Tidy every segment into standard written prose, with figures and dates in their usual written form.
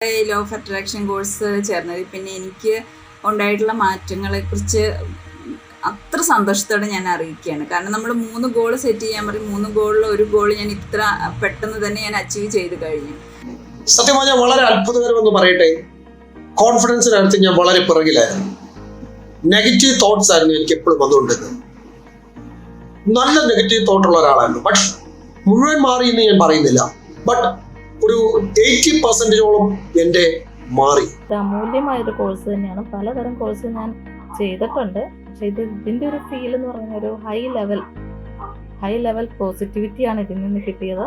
Law of attraction course ചേർന്നത് പിന്നെ എനിക്ക് ഉണ്ടായിട്ടുള്ള മാറ്റങ്ങളെക്കുറിച്ച് അത്ര സന്തോഷത്തോടെ ഞാൻ അറിയിക്കുകയാണ്. കാരണം നമ്മൾ 3 ഗോൾ സെറ്റ് ചെയ്യാൻ പറയും. 3 ഗോളിൽ ഒരു ഗോൾ ഞാൻ ഇത്ര പെട്ടെന്ന് തന്നെ ഞാൻ അച്ചീവ് ചെയ്ത് കഴിഞ്ഞു. സത്യമായി ഞാൻ വളരെ അത്ഭുതകരമെന്ന് പറയട്ടെ, കോൺഫിഡൻസിനടുത്ത് ഞാൻ വളരെ പിറകിലായിരുന്നു. നെഗറ്റീവ് തോട്ട്സ് ആയിരുന്നു എനിക്ക് എപ്പോഴും വന്നുകൊണ്ടിരുന്നത്. നല്ല നെഗറ്റീവ് തോട്ടുള്ള ഒരാളായിരുന്നു. ബട്ട് മുഴുവൻ മാറി എന്ന് ഞാൻ പറയുന്നില്ല, ബട്ട് ഒരു 80%ഓളം എൻ്റെ മാറി. അമൂല്യമായൊരു കോഴ്സ് തന്നെയാണ്. പലതരം കോഴ്സ് ഞാൻ ചെയ്തിട്ടുണ്ട്. പക്ഷെ ഇതിൻ്റെ ഒരു ഫീൽ എന്ന് പറഞ്ഞ ഒരു ഹൈ ലെവൽ പോസിറ്റിവിറ്റിയാണ് ഇതിൽ നിന്ന് കിട്ടിയത്.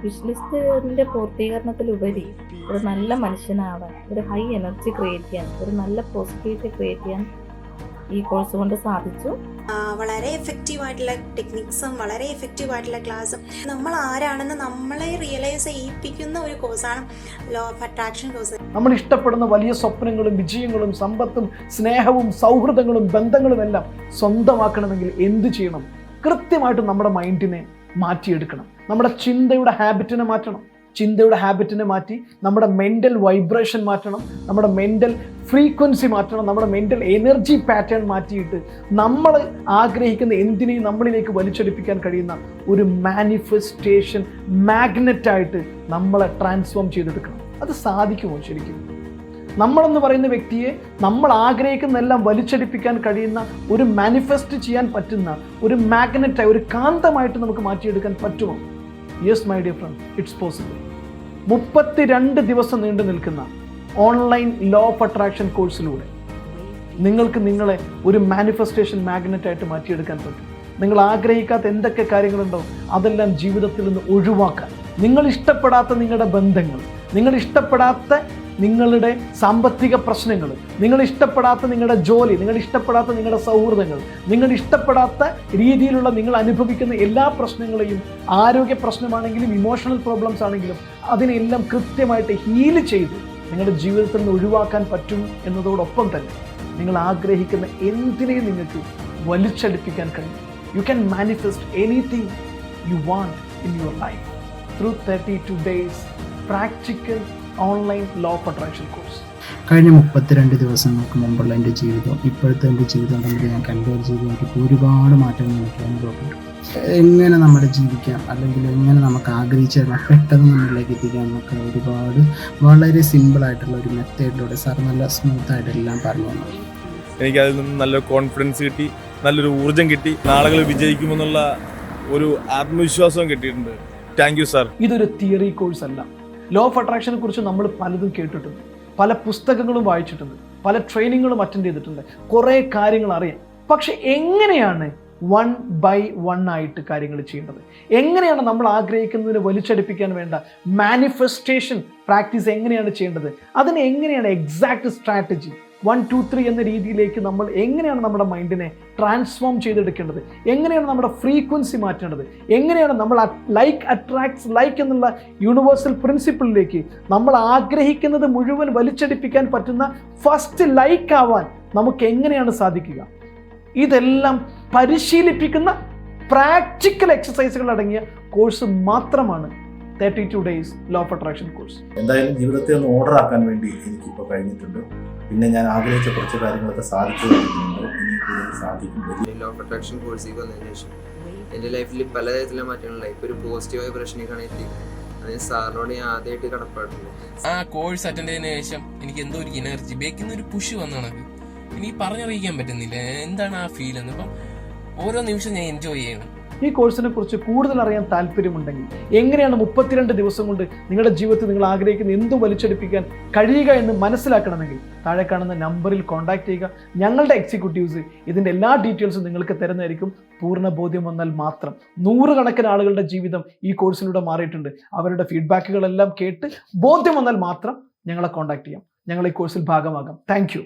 വിഷ് ലിസ്റ്റിൻ്റെ പൂർത്തീകരണത്തിലുപരി ഒരു നല്ല മനുഷ്യനാവാൻ, ഒരു ഹൈ എനർജി ക്രിയേറ്റ് ചെയ്യാൻ, ഒരു നല്ല പോസിറ്റിവിറ്റി ക്രിയേറ്റ് ചെയ്യാൻ ഈ കോഴ്സ് കൊണ്ട് സാധിച്ചു. വളരെ എഫക്റ്റീവായിട്ടുള്ള ടെക്നിക്സും വളരെ എഫക്റ്റീവായിട്ടുള്ള ക്ലാസ്സും നമ്മൾ ആരാണെന്ന് നമ്മളെ റിയലൈസ് ചെയ്യിപ്പിക്കുന്ന ഒരു കോഴ്സാണ് ലോ ഓഫ് അട്രാക്ഷൻ കോഴ്സ്. നമ്മൾ ഇഷ്ടപ്പെടുന്ന വലിയ സ്വപ്നങ്ങളും വിജയങ്ങളും സമ്പത്തും സ്നേഹവും സൗഹൃദങ്ങളും ബന്ധങ്ങളും എല്ലാം സ്വന്തമാക്കണമെങ്കിൽ എന്ത് ചെയ്യണം? കൃത്യമായിട്ട് നമ്മുടെ മൈൻഡിനെ മാറ്റിയെടുക്കണം. നമ്മുടെ ചിന്തയുടെ ഹാബിറ്റിനെ മാറ്റണം. ചിന്തയുടെ ഹാബിറ്റിനെ മാറ്റി നമ്മുടെ മെൻ്റൽ വൈബ്രേഷൻ മാറ്റണം, നമ്മുടെ മെൻ്റൽ ഫ്രീക്വൻസി മാറ്റണം, നമ്മുടെ മെൻ്റൽ എനർജി പാറ്റേൺ മാറ്റിയിട്ട് നമ്മൾ ആഗ്രഹിക്കുന്ന എന്തിനേയും നമ്മളിലേക്ക് വലിച്ചെടുപ്പിക്കാൻ കഴിയുന്ന ഒരു മാനിഫെസ്റ്റേഷൻ മാഗ്നറ്റായിട്ട് നമ്മളെ ട്രാൻസ്ഫോം ചെയ്തെടുക്കണം. അത് സാധിക്കുമോ ശരിക്കും? നമ്മളെന്ന് പറയുന്ന വ്യക്തിയെ നമ്മൾ ആഗ്രഹിക്കുന്നതെല്ലാം വലിച്ചെടുപ്പിക്കാൻ കഴിയുന്ന ഒരു മാനിഫെസ്റ്റ് ചെയ്യാൻ പറ്റുന്ന ഒരു മാഗ്നറ്റായി, ഒരു കാന്തമായിട്ട് നമുക്ക് മാറ്റിയെടുക്കാൻ പറ്റുമോ? Yes my dear friend, it's possible. 32 ദിവസം നീണ്ടു നിൽക്കുന്ന ഓൺലൈൻ ലോ ഓഫ് അട്രാക്ഷൻ കോഴ്സിലൂടെ നിങ്ങൾക്ക് നിങ്ങളെ ഒരു മാനിഫെസ്റ്റേഷൻ മാഗ്നറ്റായിട്ട് മാറ്റിയെടുക്കാൻ പറ്റും. നിങ്ങൾ ആഗ്രഹിക്കാത്ത എന്തൊക്കെ കാര്യങ്ങളുണ്ടോ അതെല്ലാം ജീവിതത്തിൽ നിന്ന് ഒഴിവാക്കാൻ, നിങ്ങൾ ഇഷ്ടപ്പെടാത്ത നിങ്ങളുടെ ബന്ധങ്ങൾ, നിങ്ങൾ ഇഷ്ടപ്പെടാത്ത നിങ്ങളുടെ സാമ്പത്തിക പ്രശ്നങ്ങൾ, നിങ്ങൾ ഇഷ്ടപ്പെടാത്ത നിങ്ങളുടെ ജോലി, നിങ്ങൾ ഇഷ്ടപ്പെടാത്ത നിങ്ങളുടെ സൗഹൃദങ്ങൾ, നിങ്ങൾ ഇഷ്ടപ്പെടാത്ത രീതിയിലുള്ള നിങ്ങൾ അനുഭവിക്കുന്ന എല്ലാ പ്രശ്നങ്ങളെയും, ആരോഗ്യ പ്രശ്നമാണെങ്കിലും ഇമോഷണൽ പ്രോബ്ലംസ് ആണെങ്കിലും അതിനെല്ലാം കൃത്യമായിട്ട് ഹീല് ചെയ്ത് നിങ്ങളുടെ ജീവിതത്തിൽ നിന്ന് ഒഴിവാക്കാൻ പറ്റും എന്നതോടൊപ്പം തന്നെ നിങ്ങൾ ആഗ്രഹിക്കുന്ന എന്തിനേയും നിങ്ങൾക്ക് വലിച്ചെടുപ്പിക്കാൻ കഴിയും. You can manifest anything you want in your life through 32 days practical online law of attraction course. കഴിഞ്ഞ 32 ദിവസങ്ങൾക്ക് മുമ്പുള്ള എൻ്റെ ജീവിതം ഇപ്പോഴത്തെ എൻ്റെ ജീവിതം തമ്മിൽ ഞാൻ കമ്പയർ ചെയ്ത് നോക്കിയപ്പോൾ ഒരുപാട് മാറ്റങ്ങൾ എനിക്ക് അനുഭവപ്പെട്ടു. എങ്ങനെ നമ്മുടെ ജീവിക്കാം, അല്ലെങ്കിൽ എങ്ങനെ നമുക്ക് ആഗ്രഹിച്ചാൽ പെട്ടെന്ന് നമ്മളിലേക്ക് എത്തിക്കാം എന്നൊക്കെ ഒരുപാട് വളരെ സിമ്പിളായിട്ടുള്ള ഒരു മെത്തേഡിലൂടെ സാർ നല്ല സ്മൂത്തായിട്ട് എല്ലാം പറഞ്ഞു തന്നു. എനിക്കതിൽ നിന്ന് നല്ലൊരു കോൺഫിഡൻസ് കിട്ടി, നല്ലൊരു ഊർജ്ജം കിട്ടി, നാളുകൾ വിജയിക്കുമെന്നുള്ള ഒരു ആത്മവിശ്വാസവും കിട്ടിയിട്ടുണ്ട്. Thank you sir. ഇതൊരു തിയറി കോഴ്സ് അല്ല. ലോ ഓഫ് അട്രാക്ഷനെ കുറിച്ച് നമ്മൾ പലതും കേട്ടിട്ടുണ്ട്, പല പുസ്തകങ്ങളും വായിച്ചിട്ടുണ്ട്, പല ട്രെയിനിങ്ങുകളും അറ്റൻഡ് ചെയ്തിട്ടുണ്ട്, കുറേ കാര്യങ്ങൾ അറിയാം. പക്ഷെ എങ്ങനെയാണ് 1 by 1 ആയിട്ട് കാര്യങ്ങൾ ചെയ്യേണ്ടത്? എങ്ങനെയാണ് നമ്മൾ ആഗ്രഹിക്കുന്നതിന് വലിച്ചെടുപ്പിക്കാൻ വേണ്ട മാനിഫെസ്റ്റേഷൻ പ്രാക്ടീസ് എങ്ങനെയാണ് ചെയ്യേണ്ടത്? അതിന് എങ്ങനെയാണ് എക്സാക്ട് സ്ട്രാറ്റജി 1, 2, 3 എന്ന രീതിയിലേക്ക് നമ്മൾ എങ്ങനെയാണ് നമ്മുടെ മൈൻഡിനെ ട്രാൻസ്ഫോം ചെയ്തെടുക്കേണ്ടത്? എങ്ങനെയാണ് നമ്മുടെ ഫ്രീക്വൻസി മാറ്റേണ്ടത്? എങ്ങനെയാണ് നമ്മൾ ലൈക്ക് അട്രാക്ട്സ് ലൈക്ക് എന്നുള്ള യൂണിവേഴ്സൽ പ്രിൻസിപ്പിളിലേക്ക് നമ്മൾ ആഗ്രഹിക്കുന്നത് മുഴുവൻ വലിച്ചെടുപ്പിക്കാൻ പറ്റുന്ന ഫസ്റ്റ് ലൈക്ക് ആവാൻ നമുക്ക് എങ്ങനെയാണ് സാധിക്കുക? ഇതെല്ലാം പരിശീലിപ്പിക്കുന്ന പ്രാക്ടിക്കൽ എക്സസൈസുകൾ അടങ്ങിയ കോഴ്സ് മാത്രമാണ് 32 days law of attraction course. എന്തായാലും ജീവിതത്തെ ഒന്ന് ഓർഡർ ആക്കാൻ വേണ്ടി എനിക്കിപ്പോൾ കഴിഞ്ഞിട്ടുണ്ട്. പിന്നെ ഞാൻ ആഗ്രഹിച്ച കുറച്ച് കാര്യങ്ങളൊക്കെ സാധിച്ചു കഴിഞ്ഞിട്ടുണ്ട്. ഇനി കൂടുതൽ സാധിക്കും. ലോ ഓഫ് അട്രാക്ഷൻ കോഴ്സിൽ വന്നതിന് ശേഷം എൻ്റെ ലൈഫിൽ പലതരത്തിലുള്ള മാറ്റങ്ങളുണ്ടായി. ഇപ്പോൾ ഒരു പോസിറ്റീവ് വൈബ്രേഷനിലേക്കാണ് എത്തിയത്. അതിന് സാറിനോട് ഞാൻ ആദ്യമായിട്ട് കടപ്പാടുണ്ട്. ആ കോഴ്സ് അറ്റൻഡ് ചെയ്തതിന് ശേഷം എനിക്ക് എന്തോ ഒരു എനർജി ബേക്കുന്ന ഒരു പുഷ് വന്നാണ്. എനിക്ക് പറഞ്ഞറിയിക്കാൻ പറ്റുന്നില്ല എന്താണ് ആ ഫീൽ എന്ന്. ഇപ്പം ഓരോ നിമിഷം ഞാൻ എൻജോയ് ചെയ്യണം. ഈ കോഴ്സിനെ കുറിച്ച് കൂടുതൽ അറിയാൻ താല്പര്യമുണ്ടെങ്കിൽ, എങ്ങനെയാണ് 32 ദിവസം കൊണ്ട് നിങ്ങളുടെ ജീവിതത്തിൽ നിങ്ങൾ ആഗ്രഹിക്കുന്ന എന്തും വലിച്ചെടുപ്പിക്കാൻ കഴിയുക എന്ന് മനസ്സിലാക്കണമെങ്കിൽ താഴെ കാണുന്ന നമ്പറിൽ കോൺടാക്ട് ചെയ്യുക. ഞങ്ങളുടെ എക്സിക്യൂട്ടീവ്സ് ഇതിൻ്റെ എല്ലാ ഡീറ്റെയിൽസും നിങ്ങൾക്ക് തരുന്നതായിരിക്കും. പൂർണ്ണ ബോധ്യം വന്നാൽ മാത്രം. 100 കണക്കിന് ആളുകളുടെ ജീവിതം ഈ കോഴ്സിലൂടെ മാറിയിട്ടുണ്ട്. അവരുടെ ഫീഡ്ബാക്കുകളെല്ലാം കേട്ട് ബോധ്യം വന്നാൽ മാത്രം ഞങ്ങളെ കോൺടാക്ട് ചെയ്യാം. ഞങ്ങൾ ഈ കോഴ്സിൽ ഭാഗമാകാം. Thank you.